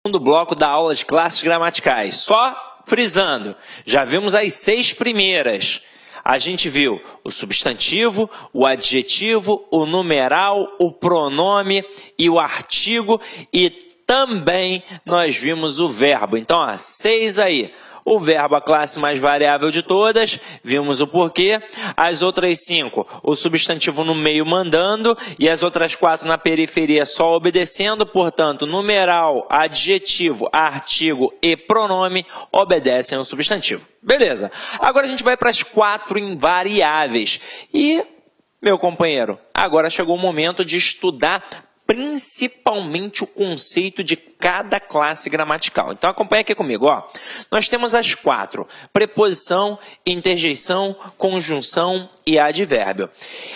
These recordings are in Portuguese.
segundo bloco da aula de classes gramaticais. Só frisando, já vimos as 6 primeiras. A gente viu o substantivo, o adjetivo, o numeral, o pronome e o artigo e também nós vimos o verbo. Então, 6 aí. O verbo, a classe mais variável de todas, vimos o porquê. As outras 5, o substantivo no meio mandando e as outras 4 na periferia só obedecendo. Portanto, numeral, adjetivo, artigo e pronome obedecem ao substantivo. Beleza. Agora a gente vai para as 4 invariáveis. E, meu companheiro, agora chegou o momento de estudar principalmente o conceito de cada classe gramatical. Então, acompanha aqui comigo. Nós temos as 4. Preposição, interjeição, conjunção e advérbio.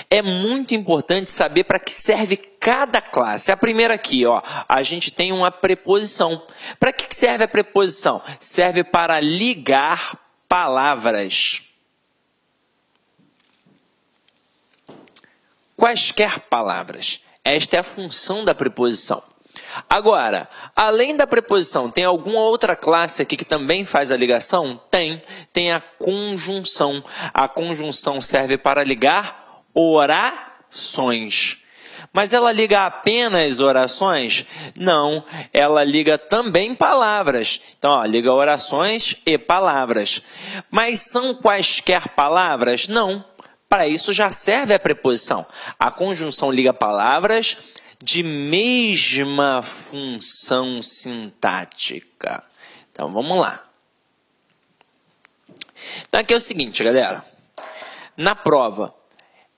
É muito importante saber para que serve cada classe. A primeira aqui, a gente tem uma preposição. Para que serve a preposição? Serve para ligar palavras. Quaisquer palavras. Esta é a função da preposição. Agora, além da preposição, tem alguma outra classe aqui que também faz a ligação? Tem a conjunção. A conjunção serve para ligar orações. Mas ela liga apenas orações? Não, ela liga também palavras. Então, liga orações e palavras. Mas são quaisquer palavras? Não. Para isso já serve a preposição. A conjunção liga palavras de mesma função sintática. Então, vamos lá. Então, aqui é o seguinte, galera. Na prova,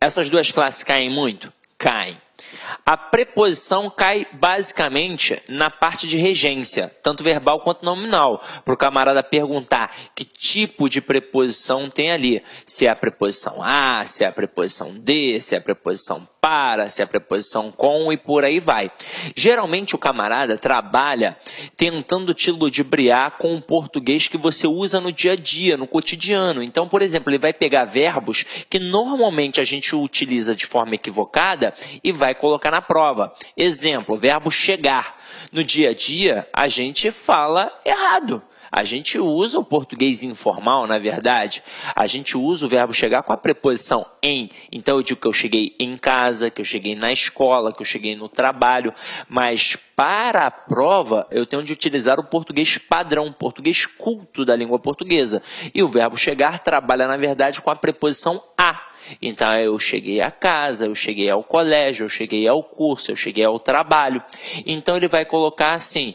essas duas classes caem muito? Caem. A preposição cai basicamente na parte de regência, tanto verbal quanto nominal, para o camarada perguntar que tipo de preposição tem ali. Se é a preposição a, se é a preposição de, se é a preposição para, se é a preposição com e por aí vai. Geralmente o camarada trabalha tentando te ludibriar com o português que você usa no dia a dia, no cotidiano. Então, por exemplo, ele vai pegar verbos que normalmente a gente utiliza de forma equivocada e vai colocar na prova. Exemplo, verbo chegar. No dia a dia, a gente fala errado. A gente usa o português informal, na verdade. A gente usa o verbo chegar com a preposição em. Então, eu digo que eu cheguei em casa, que eu cheguei na escola, que eu cheguei no trabalho. Mas, para a prova, eu tenho de utilizar o português padrão, o português culto da língua portuguesa. E o verbo chegar trabalha, na verdade, com a preposição a. Então, eu cheguei à casa, eu cheguei ao colégio, eu cheguei ao curso, eu cheguei ao trabalho. Então, ele vai colocar assim: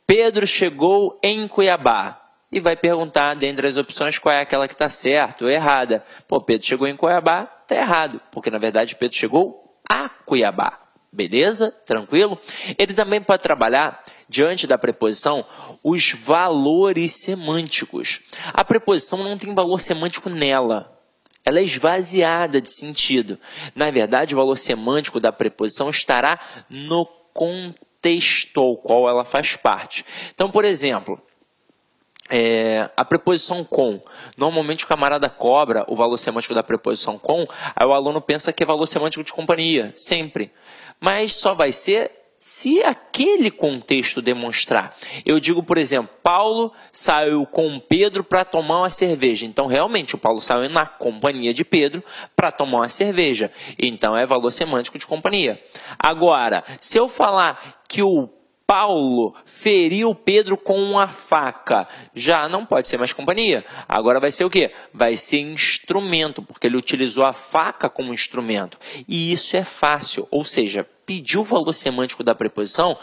Pedro chegou em Cuiabá. E vai perguntar, dentre as opções, qual é aquela que está certa ou errada. Pedro chegou em Cuiabá, está errado. Porque, na verdade, Pedro chegou a Cuiabá. Beleza? Tranquilo? Ele também pode trabalhar, diante da preposição, os valores semânticos. A preposição não tem valor semântico nela. Ela é esvaziada de sentido. Na verdade, o valor semântico da preposição estará no contexto ao qual ela faz parte. Então, por exemplo, a preposição com. Normalmente o camarada cobra o valor semântico da preposição com, aí o aluno pensa que é valor semântico de companhia, sempre. Mas só vai ser se aquele contexto demonstrar. Eu digo, por exemplo, Paulo saiu com Pedro para tomar uma cerveja. Então, realmente, o Paulo saiu na companhia de Pedro para tomar uma cerveja. Então, é valor semântico de companhia. Agora, se eu falar que o Paulo feriu Pedro com uma faca, já não pode ser mais companhia. Agora vai ser o quê? Vai ser instrumento, porque ele utilizou a faca como instrumento. E isso é fácil, ou seja, pedir o valor semântico da preposição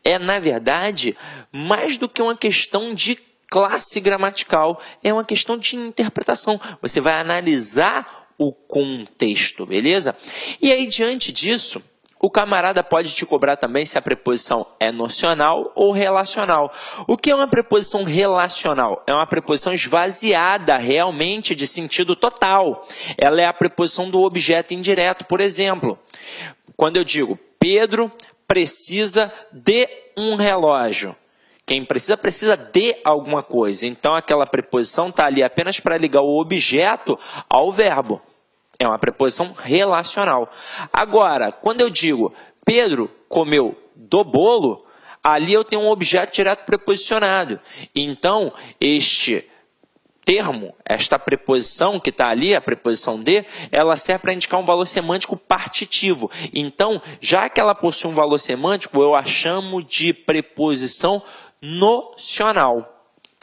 é, na verdade, mais do que uma questão de classe gramatical, é uma questão de interpretação. Você vai analisar o contexto, beleza? E aí, diante disso, o camarada pode te cobrar também se a preposição é nocional ou relacional. O que é uma preposição relacional? É uma preposição esvaziada realmente de sentido total. Ela é a preposição do objeto indireto. Por exemplo, quando eu digo Pedro precisa de um relógio. Quem precisa, precisa de alguma coisa. Então, aquela preposição está ali apenas para ligar o objeto ao verbo. É uma preposição relacional. Agora, quando eu digo Pedro comeu do bolo, ali eu tenho um objeto direto preposicionado. Então, este termo, esta preposição que está ali, a preposição de, ela serve para indicar um valor semântico partitivo. Então, já que ela possui um valor semântico, eu a chamo de preposição nocional.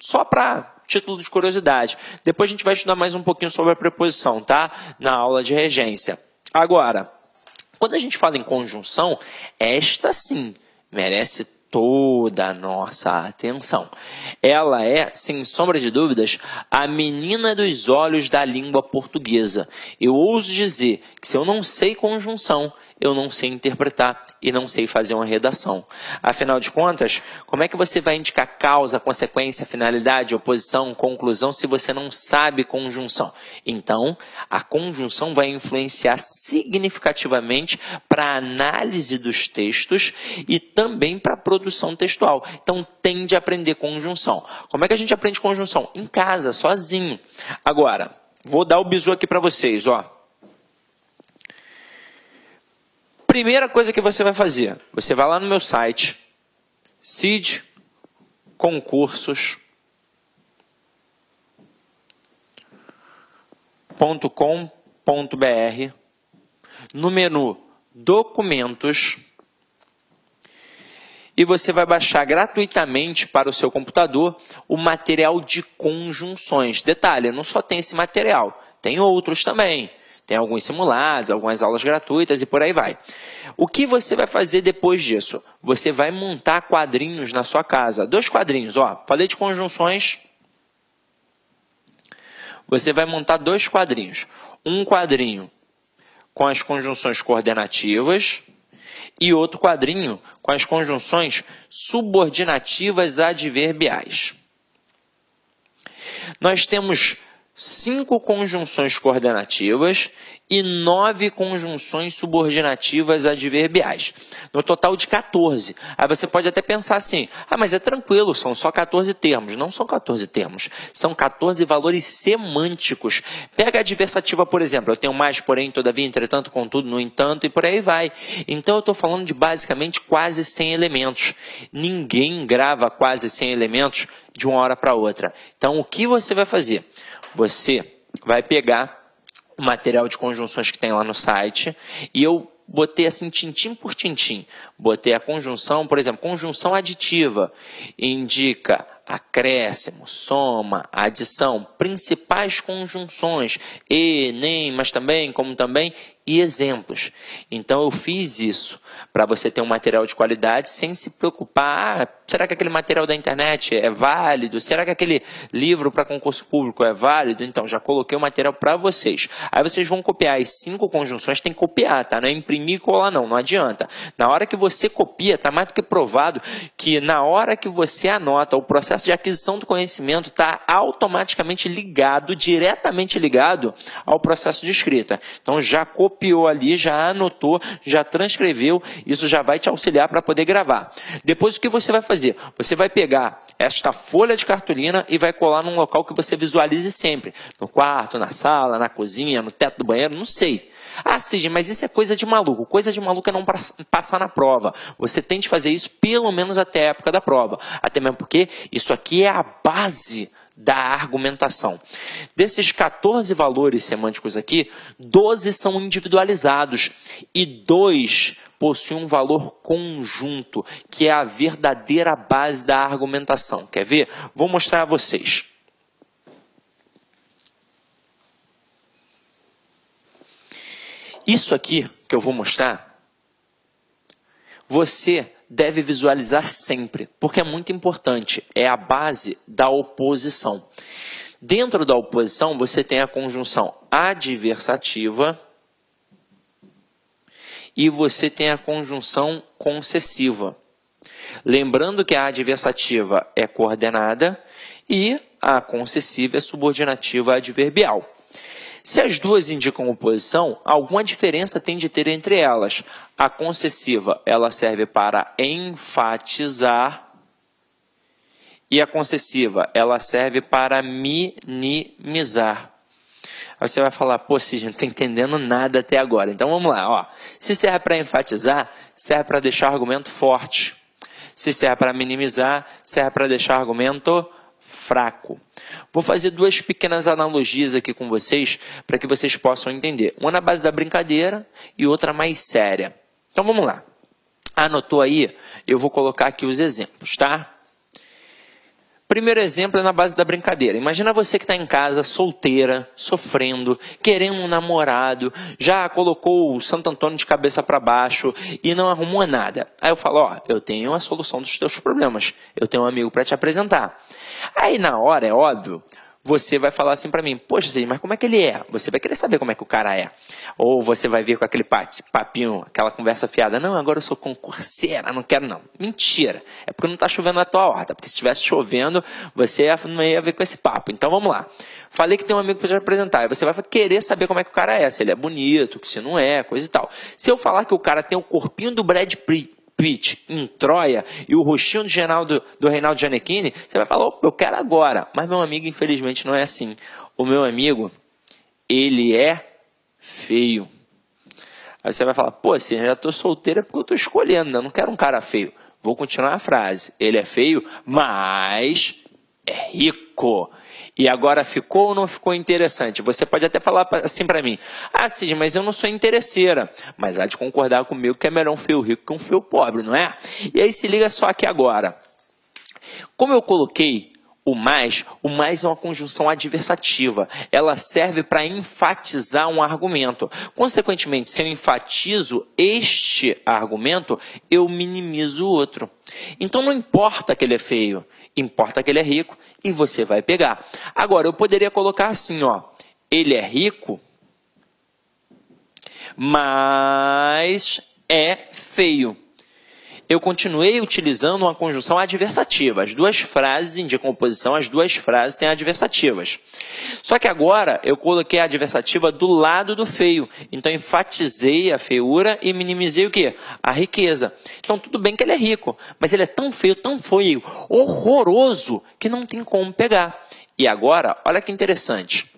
Só para título de curiosidade. Depois a gente vai estudar mais um pouquinho sobre a preposição, tá? Na aula de regência. Agora, quando a gente fala em conjunção, esta sim merece toda a nossa atenção. Ela é, sem sombra de dúvidas, a menina dos olhos da língua portuguesa. Eu ouso dizer que se eu não sei conjunção, eu não sei interpretar e não sei fazer uma redação. Afinal de contas, como é que você vai indicar causa, consequência, finalidade, oposição, conclusão, se você não sabe conjunção? Então, a conjunção vai influenciar significativamente para a análise dos textos e também para a produção textual. Então, tem de aprender conjunção. Como é que a gente aprende conjunção? Em casa, sozinho. Agora, vou dar o bizu aqui para vocês, ó. Primeira coisa que você vai fazer, você vai lá no meu site, cidconcursos.com.br, no menu Documentos, e você vai baixar gratuitamente para o seu computador o material de conjunções. Detalhe, não só tem esse material, tem outros também. Tem alguns simulados, algumas aulas gratuitas e por aí vai. O que você vai fazer depois disso? Você vai montar quadrinhos na sua casa. 2 quadrinhos, ó. Falei de conjunções. Você vai montar 2 quadrinhos. Um quadrinho com as conjunções coordenativas e outro quadrinho com as conjunções subordinativas adverbiais. Nós temos 5 conjunções coordenativas e 9 conjunções subordinativas adverbiais. No total de 14. Aí você pode até pensar assim, mas é tranquilo, são só 14 termos. Não são 14 termos, são 14 valores semânticos. Pega a adversativa, por exemplo, eu tenho mais, porém, todavia, entretanto, contudo, no entanto, e por aí vai. Então eu estou falando de basicamente quase 100 elementos. Ninguém grava quase 100 elementos de uma hora para outra. Então o que você vai fazer? Você vai pegar o material de conjunções que tem lá no site e eu botei assim tintim por tintim. Botei a conjunção, por exemplo, conjunção aditiva. Indica acréscimo, soma, adição, principais conjunções, e, nem, mas também, como também, e exemplos. Então eu fiz isso para você ter um material de qualidade sem se preocupar, será que aquele material da internet é válido? Será que aquele livro para concurso público é válido? Então já coloquei o material para vocês. Aí vocês vão copiar as 5 conjunções, tem que copiar, tá? Não é imprimir e colar não adianta. Na hora que você copia, tá mais do que provado que na hora que você anota, o processo de aquisição do conhecimento está automaticamente ligado, diretamente ligado ao processo de escrita. Então já copiou ali, já anotou, já transcreveu, isso já vai te auxiliar para poder gravar. Depois o que você vai fazer? Você vai pegar esta folha de cartolina e vai colar num local que você visualize sempre. No quarto, na sala, na cozinha, no teto do banheiro, não sei. Cid, mas isso é coisa de maluco. Coisa de maluco é não passar na prova. Você tem de fazer isso pelo menos até a época da prova. Até mesmo porque isso aqui é a base da argumentação. Desses 14 valores semânticos aqui, 12 são individualizados e 2 possuem um valor conjunto, que é a verdadeira base da argumentação. Quer ver? Vou mostrar a vocês. Isso aqui que eu vou mostrar, você deve visualizar sempre, porque é muito importante, é a base da oposição. Dentro da oposição, você tem a conjunção adversativa e você tem a conjunção concessiva. Lembrando que a adversativa é coordenada e a concessiva é subordinativa adverbial. Se as duas indicam oposição, alguma diferença tem de ter entre elas. A concessiva, ela serve para enfatizar e a concessiva, ela serve para minimizar. Aí você vai falar, Cid, não estou entendendo nada até agora. Então vamos lá, ó. Se serve para enfatizar, serve para deixar o argumento forte. Se serve para minimizar, serve para deixar argumento fraco. Vou fazer duas pequenas analogias aqui com vocês, para que vocês possam entender. Uma na base da brincadeira e outra mais séria. Então vamos lá. Anotou aí? Eu vou colocar aqui os exemplos, tá? Primeiro exemplo é na base da brincadeira. Imagina você que está em casa, solteira, sofrendo, querendo um namorado, já colocou o Santo Antônio de cabeça para baixo e não arrumou nada. Aí eu falo, ó, eu tenho a solução dos teus problemas. Eu tenho um amigo para te apresentar. Aí na hora, é óbvio, você vai falar assim para mim, poxa, Cid, mas como é que ele é? Você vai querer saber como é que o cara é. Ou você vai vir com aquele papinho, aquela conversa fiada. Não, agora eu sou concurseira, não quero não. Mentira. É porque não está chovendo na tua horta. Porque se estivesse chovendo, você não ia ver com esse papo. Então vamos lá. Falei que tem um amigo para te apresentar. Aí você vai querer saber como é que o cara é. Se ele é bonito, se não é, coisa e tal. Se eu falar que o cara tem o corpinho do Brad Pitt em Troia e o rostinho do Reinaldo Gianecchini, você vai falar, opa, eu quero agora. Mas meu amigo, infelizmente, não é assim. O meu amigo, ele é feio. Aí você vai falar, pô, assim, eu já estou solteira porque eu estou escolhendo, né? Eu não quero um cara feio. Vou continuar a frase. Ele é feio, mas é rico. E agora ficou ou não ficou interessante? Você pode até falar assim para mim, ah, Cid, mas eu não sou interesseira. Mas há de concordar comigo que é melhor um feio rico que um feio pobre, não é? E aí se liga só aqui agora. Como eu coloquei o mais é uma conjunção adversativa. Ela serve para enfatizar um argumento. Consequentemente, se eu enfatizo este argumento, eu minimizo o outro. Então não importa que ele é feio, importa que ele é rico e você vai pegar. Agora, eu poderia colocar assim, ó, ele é rico, mas é feio. Eu continuei utilizando uma conjunção adversativa. As duas frases indicam oposição, as duas frases têm adversativas. Só que agora eu coloquei a adversativa do lado do feio. Então enfatizei a feiura e minimizei o quê? A riqueza. Então tudo bem que ele é rico, mas ele é tão feio, horroroso, que não tem como pegar. E agora, olha que interessante.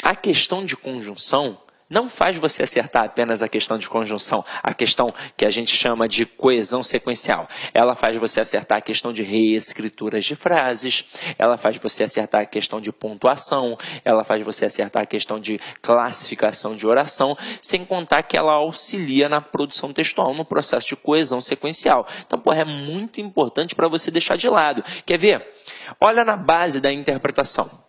A questão de conjunção não faz você acertar apenas a questão de conjunção, a questão que a gente chama de coesão sequencial. Ela faz você acertar a questão de reescrituras de frases, ela faz você acertar a questão de pontuação, ela faz você acertar a questão de classificação de oração, sem contar que ela auxilia na produção textual, no processo de coesão sequencial. Então, é muito importante para você deixar de lado. Quer ver? Olha na base da interpretação.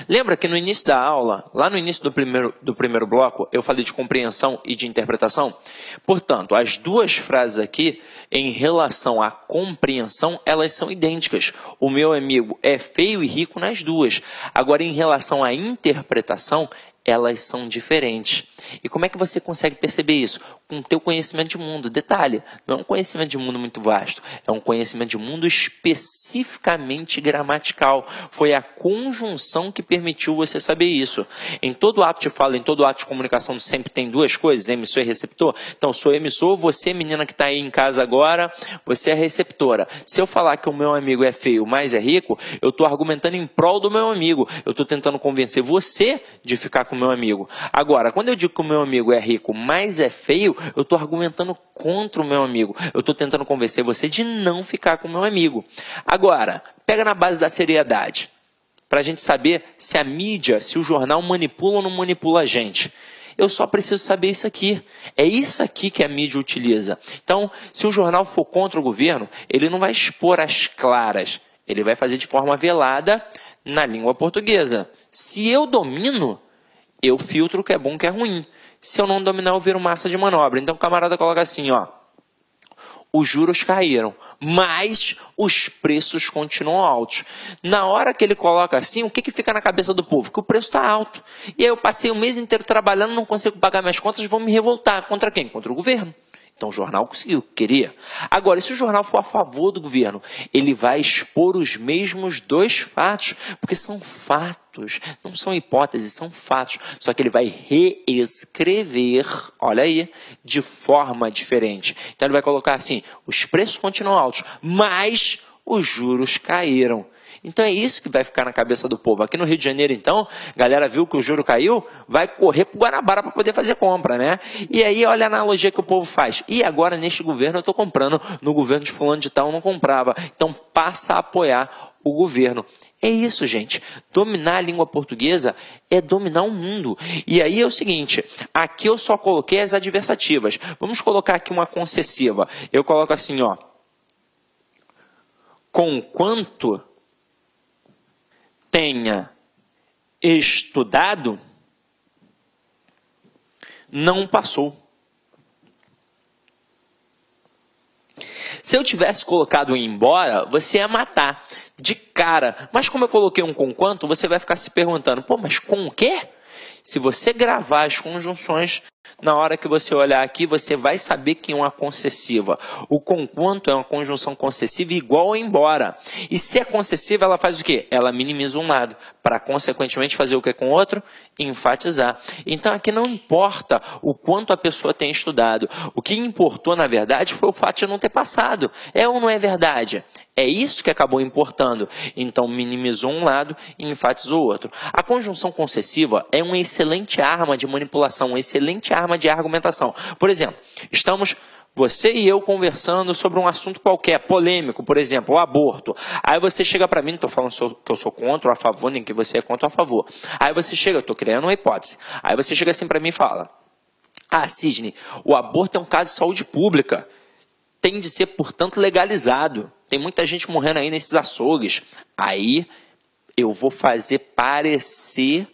Lembra que no início da aula, lá no início do primeiro bloco, eu falei de compreensão e de interpretação? Portanto, as duas frases aqui, em relação à compreensão, elas são idênticas. O meu amigo é feio e rico nas duas. Agora, em relação à interpretação, elas são diferentes. E como é que você consegue perceber isso? Com o teu conhecimento de mundo. Detalhe, não é um conhecimento de mundo muito vasto, é um conhecimento de mundo especificamente gramatical. Foi a conjunção que permitiu você saber isso. Em todo ato de fala, em todo ato de comunicação, sempre tem duas coisas, emissor e receptor. Então, sou emissor, você, menina que está aí em casa agora, você é receptora. Se eu falar que o meu amigo é feio, mas é rico, eu estou argumentando em prol do meu amigo. Eu estou tentando convencer você de ficar com o meu amigo. Agora, quando eu digo que o meu amigo é rico, mas é feio, eu estou argumentando contra o meu amigo. Eu estou tentando convencer você de não ficar com o meu amigo. Agora, pega na base da seriedade, para a gente saber se a mídia, se o jornal manipula ou não manipula a gente. Eu só preciso saber isso aqui. É isso aqui que a mídia utiliza. Então, se o jornal for contra o governo, ele não vai expor as claras. Ele vai fazer de forma velada na língua portuguesa. Se eu domino, eu filtro o que é bom e o que é ruim. Se eu não dominar, eu viro massa de manobra. Então o camarada coloca assim, ó. Os juros caíram, mas os preços continuam altos. Na hora que ele coloca assim, o que fica na cabeça do povo? Que o preço está alto. E aí eu passei o mês inteiro trabalhando, não consigo pagar minhas contas, vou me revoltar. Contra quem? Contra o governo. Então o jornal conseguiu, queria. Agora, se o jornal for a favor do governo, ele vai expor os mesmos dois fatos, porque são fatos, não são hipóteses, são fatos. Só que ele vai reescrever, olha aí, de forma diferente. Então ele vai colocar assim, os preços continuam altos, mas os juros caíram. Então é isso que vai ficar na cabeça do povo. Aqui no Rio de Janeiro, então, a galera viu que o juro caiu, vai correr para o Guanabara para poder fazer compra, né? E aí olha a analogia que o povo faz. E agora neste governo eu estou comprando, no governo de fulano de tal eu não comprava. Então passa a apoiar o governo. É isso, gente. Dominar a língua portuguesa é dominar o mundo. E aí é o seguinte, aqui eu só coloquei as adversativas. Vamos colocar aqui uma concessiva. Eu coloco assim, ó. Conquanto tenha estudado, não passou. Se eu tivesse colocado embora, você ia matar de cara. Mas como eu coloquei um conquanto, você vai ficar se perguntando, pô, mas com o quê? Se você gravar as conjunções, na hora que você olhar aqui, você vai saber que é uma concessiva. O conquanto é uma conjunção concessiva igual a embora. E se é concessiva, ela faz o quê? Ela minimiza um lado, para consequentemente fazer o que com o outro? Enfatizar. Então aqui não importa o quanto a pessoa tem estudado. O que importou, na verdade, foi o fato de não ter passado. É ou não é verdade? É isso que acabou importando. Então minimizou um lado e enfatizou o outro. A conjunção concessiva é uma excelente arma de manipulação, uma excelente arma de argumentação. Por exemplo, estamos você e eu conversando sobre um assunto qualquer, polêmico, por exemplo, o aborto. Aí você chega para mim, não estou falando que eu sou contra ou a favor, nem que você é contra ou a favor. Aí você chega, eu estou criando uma hipótese. Aí você chega assim para mim e fala, Sidney, o aborto é um caso de saúde pública. Tem de ser, portanto, legalizado. Tem muita gente morrendo aí nesses açougues. Aí eu vou fazer parecer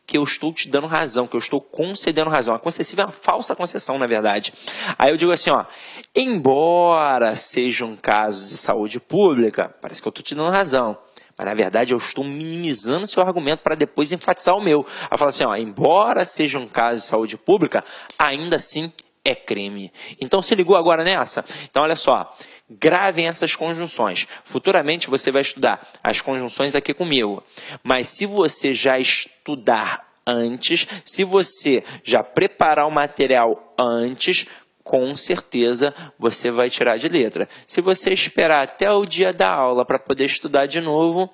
que eu estou te dando razão, que eu estou concedendo razão. A concessiva é uma falsa concessão, na verdade. Aí eu digo assim, ó, embora seja um caso de saúde pública, parece que eu estou te dando razão. Mas, na verdade, eu estou minimizando seu argumento para depois enfatizar o meu. Aí eu falo assim, ó, embora seja um caso de saúde pública, ainda assim é crime. Então, se ligou agora nessa? Então, olha só. Gravem essas conjunções. Futuramente você vai estudar as conjunções aqui comigo. Mas se você já estudar antes, se você já preparar o material antes, com certeza você vai tirar de letra. Se você esperar até o dia da aula para poder estudar de novo,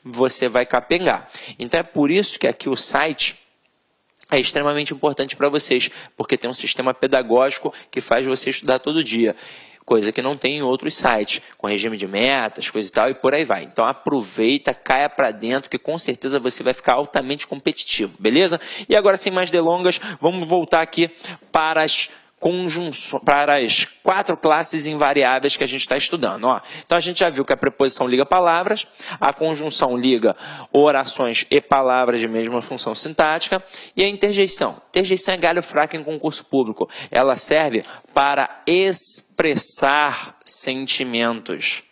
você vai capengar. Então é por isso que aqui o site é extremamente importante para vocês, porque tem um sistema pedagógico que faz você estudar todo dia. Coisa que não tem em outros sites, com regime de metas, coisa e tal, e por aí vai. Então aproveita, caia para dentro, que com certeza você vai ficar altamente competitivo, beleza? E agora, sem mais delongas, vamos voltar aqui para as conjunções, para as 4 classes invariáveis que a gente está estudando. Ó. Então a gente já viu que a preposição liga palavras, a conjunção liga orações e palavras de mesma função sintática, e a interjeição. Interjeição é galho fraco em concurso público. Ela serve para expressar sentimentos,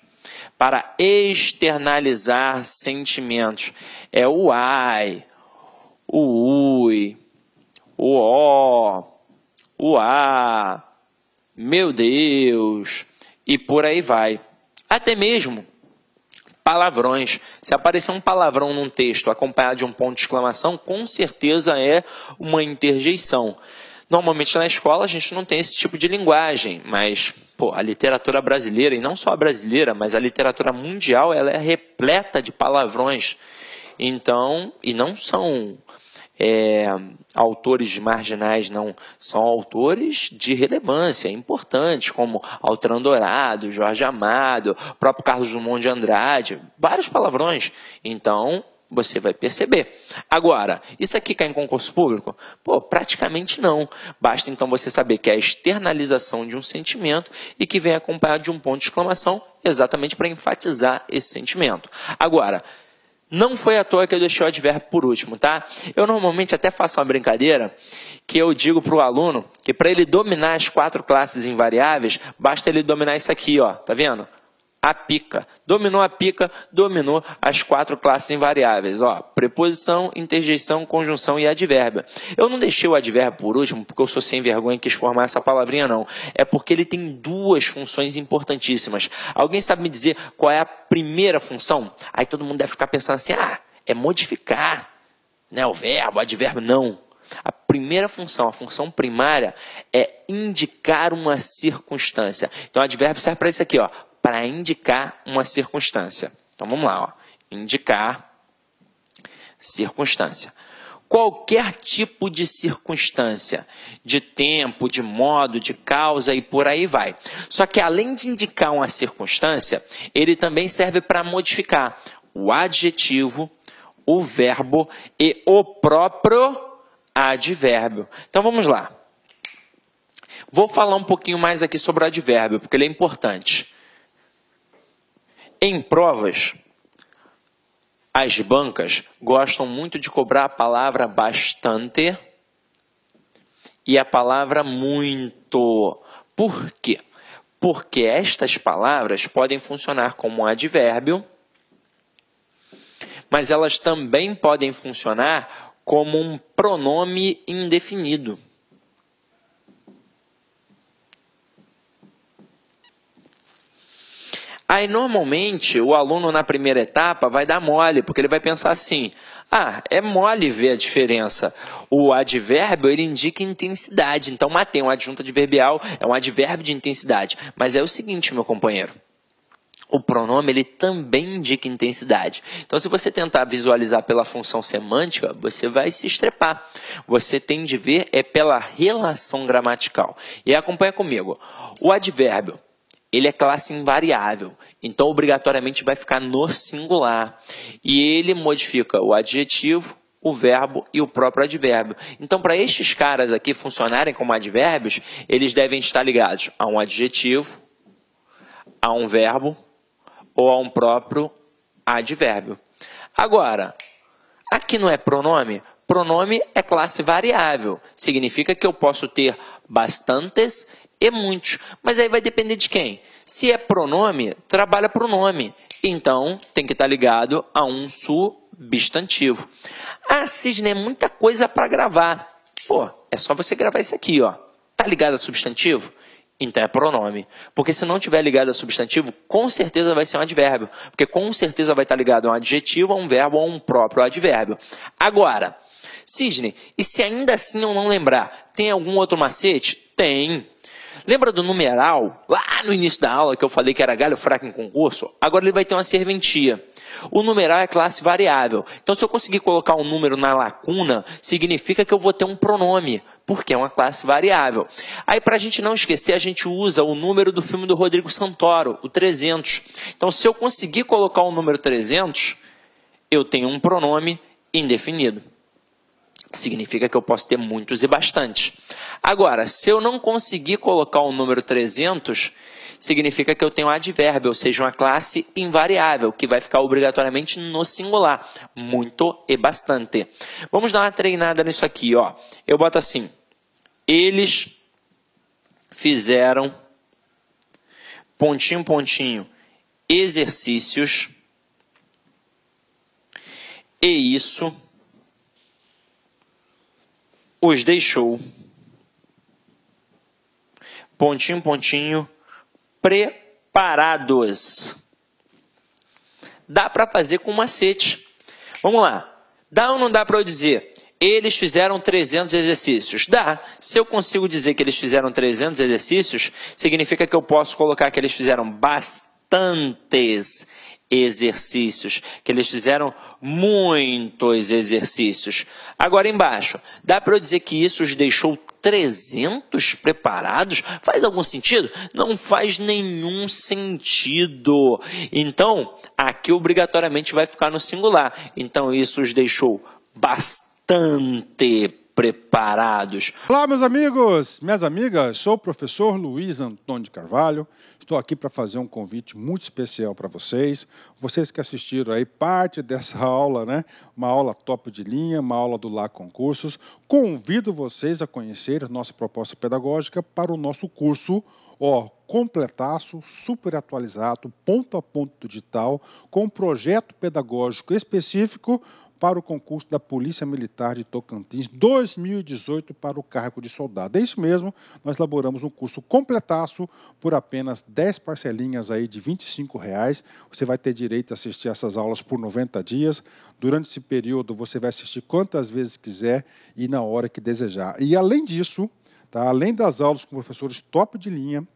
para externalizar sentimentos. É o ai, o ui, o ó, uá, meu Deus, e por aí vai. Até mesmo palavrões. Se aparecer um palavrão num texto acompanhado de um ponto de exclamação, com certeza é uma interjeição. Normalmente na escola a gente não tem esse tipo de linguagem, mas a literatura brasileira, e não só a brasileira, mas a literatura mundial, ela é repleta de palavrões. Então, e não são autores marginais, não, são autores de relevância importantes, como Altran Dourado, Jorge Amado, próprio Carlos Drummond de Andrade, vários palavrões. Então você vai perceber. Agora, isso aqui cai em concurso público? Praticamente não. Basta então você saber que é a externalização de um sentimento e que vem acompanhado de um ponto de exclamação, exatamente para enfatizar esse sentimento. Agora, não foi à toa que eu deixei o advérbio por último, tá? Eu normalmente até faço uma brincadeira que eu digo para o aluno que para ele dominar as 4 classes invariáveis, basta ele dominar isso aqui, ó, tá vendo? A pica. Dominou a pica, dominou as 4 classes invariáveis, ó, preposição, interjeição, conjunção e advérbio. Eu não deixei o advérbio por último porque eu sou sem vergonha e quis formar essa palavrinha, não. É porque ele tem 2 funções importantíssimas. Alguém sabe me dizer qual é a primeira função? Aí todo mundo deve ficar pensando assim, é modificar, né, o verbo, o advérbio. Não. A primeira função, a função primária, é indicar uma circunstância. Então, o advérbio serve para isso aqui, ó, para indicar uma circunstância. Então, vamos lá. Ó. indicar circunstância. Qualquer tipo de circunstância, de tempo, de modo, de causa e por aí vai. Só que além de indicar uma circunstância, ele também serve para modificar o adjetivo, o verbo e o próprio advérbio. Então vamos lá. Vou falar um pouquinho mais aqui sobre o advérbio, porque ele é importante. Em provas, as bancas gostam muito de cobrar a palavra bastante e a palavra muito. Por quê? Porque estas palavras podem funcionar como um advérbio, mas elas também podem funcionar como um pronome indefinido. Aí, normalmente, o aluno, na primeira etapa, vai dar mole, porque ele vai pensar assim, é mole ver a diferença. O advérbio, ele indica intensidade. Então, matei, um adjunto adverbial é um advérbio de intensidade. Mas é o seguinte, meu companheiro, o pronome, ele também indica intensidade. Então, se você tentar visualizar pela função semântica, você vai se estrepar. Você tem de ver pela relação gramatical. E acompanha comigo. O advérbio, ele é classe invariável, então obrigatoriamente vai ficar no singular. E ele modifica o adjetivo, o verbo e o próprio advérbio. Então, para estes caras aqui funcionarem como advérbios, eles devem estar ligados a um adjetivo, a um verbo ou a um próprio advérbio. Agora, aqui não é pronome? Pronome é classe variável. Significa que eu posso ter bastantes e muitos. Mas aí vai depender de quem? Se é pronome, trabalha pronome. Então, tem que estar ligado a um substantivo. Cisne, é muita coisa para gravar. É só você gravar isso aqui, ó. Tá ligado a substantivo? Então é pronome. Porque se não tiver ligado a substantivo, com certeza vai ser um advérbio. Porque com certeza vai estar ligado a um adjetivo, a um verbo ou a um próprio advérbio. Agora, Cisne, e se ainda assim eu não lembrar, tem algum outro macete? Tem. Lembra do numeral? Lá no início da aula que eu falei que era galho fraco em concurso? Agora ele vai ter uma serventia. O numeral é classe variável. Então, se eu conseguir colocar um número na lacuna, significa que eu vou ter um pronome, porque é uma classe variável. Aí, para a gente não esquecer, a gente usa o número do filme do Rodrigo Santoro, o 300. Então, se eu conseguir colocar o número 300, eu tenho um pronome indefinido. Significa que eu posso ter muitos e bastantes. Agora, se eu não conseguir colocar o número 300, significa que eu tenho um advérbio, ou seja, uma classe invariável, que vai ficar obrigatoriamente no singular. Muito e bastante. Vamos dar uma treinada nisso aqui, ó. Eu boto assim, eles fizeram, pontinho, pontinho, exercícios, e isso os deixou, pontinho, pontinho, preparados. Dá para fazer com macete. Vamos lá. Dá ou não dá para eu dizer? Eles fizeram 300 exercícios. Dá. Se eu consigo dizer que eles fizeram 300 exercícios, significa que eu posso colocar que eles fizeram bastantes exercícios, que eles fizeram muitos exercícios. Agora embaixo, dá para eu dizer que isso os deixou 300 preparados? Faz algum sentido? Não faz nenhum sentido. Então, aqui obrigatoriamente vai ficar no singular. Então, isso os deixou bastante preparados. Olá, meus amigos, minhas amigas, sou o professor Luiz Antônio de Carvalho, estou aqui para fazer um convite muito especial para vocês que assistiram aí parte dessa aula, né? Uma aula top de linha, uma aula do Lá Concursos. Convido vocês a conhecer a nossa proposta pedagógica para o nosso curso, completaço, super atualizado, ponto a ponto digital, com um projeto pedagógico específico para o concurso da Polícia Militar de Tocantins 2018 para o cargo de soldado. É isso mesmo, nós elaboramos um curso completaço por apenas 10 parcelinhas aí de R$ 25,00. Você vai ter direito a assistir essas aulas por 90 dias. Durante esse período, você vai assistir quantas vezes quiser e na hora que desejar. E além disso, além das aulas com professores top de linha,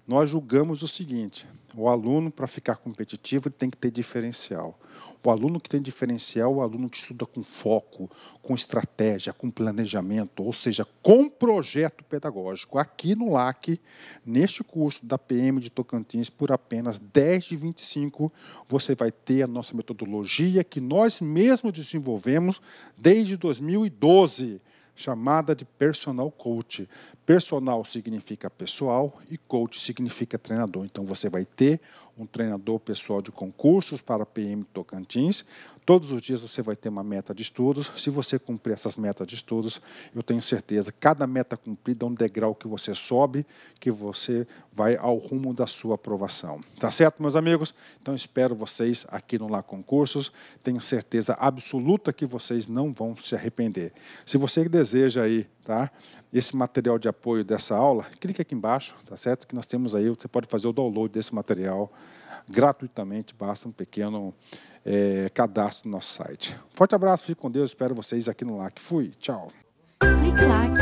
nós julgamos o seguinte: o aluno, para ficar competitivo, ele tem que ter diferencial. O aluno que tem diferencial é o aluno que estuda com foco, com estratégia, com planejamento, ou seja, com projeto pedagógico. Aqui no LAC, neste curso da PM de Tocantins, por apenas 10 de 25, você vai ter a nossa metodologia que nós mesmos desenvolvemos desde 2012, chamada de Personal Coach. Personal significa pessoal e coach significa treinador. Então, você vai ter um treinador pessoal de concursos para a PM Tocantins. Todos os dias você vai ter uma meta de estudos. Se você cumprir essas metas de estudos, eu tenho certeza, cada meta cumprida é um degrau que você sobe, que você vai ao rumo da sua aprovação. Tá certo, meus amigos? Então, espero vocês aqui no LAC Concursos. Tenho certeza absoluta que vocês não vão se arrepender. Se você deseja aí, tá, esse material de apoio dessa aula, clique aqui embaixo, tá certo? Que nós temos aí, você pode fazer o download desse material gratuitamente, basta um pequeno cadastro no nosso site. Forte abraço, fique com Deus, espero vocês aqui no LAC. Fui, tchau. Clique LAC.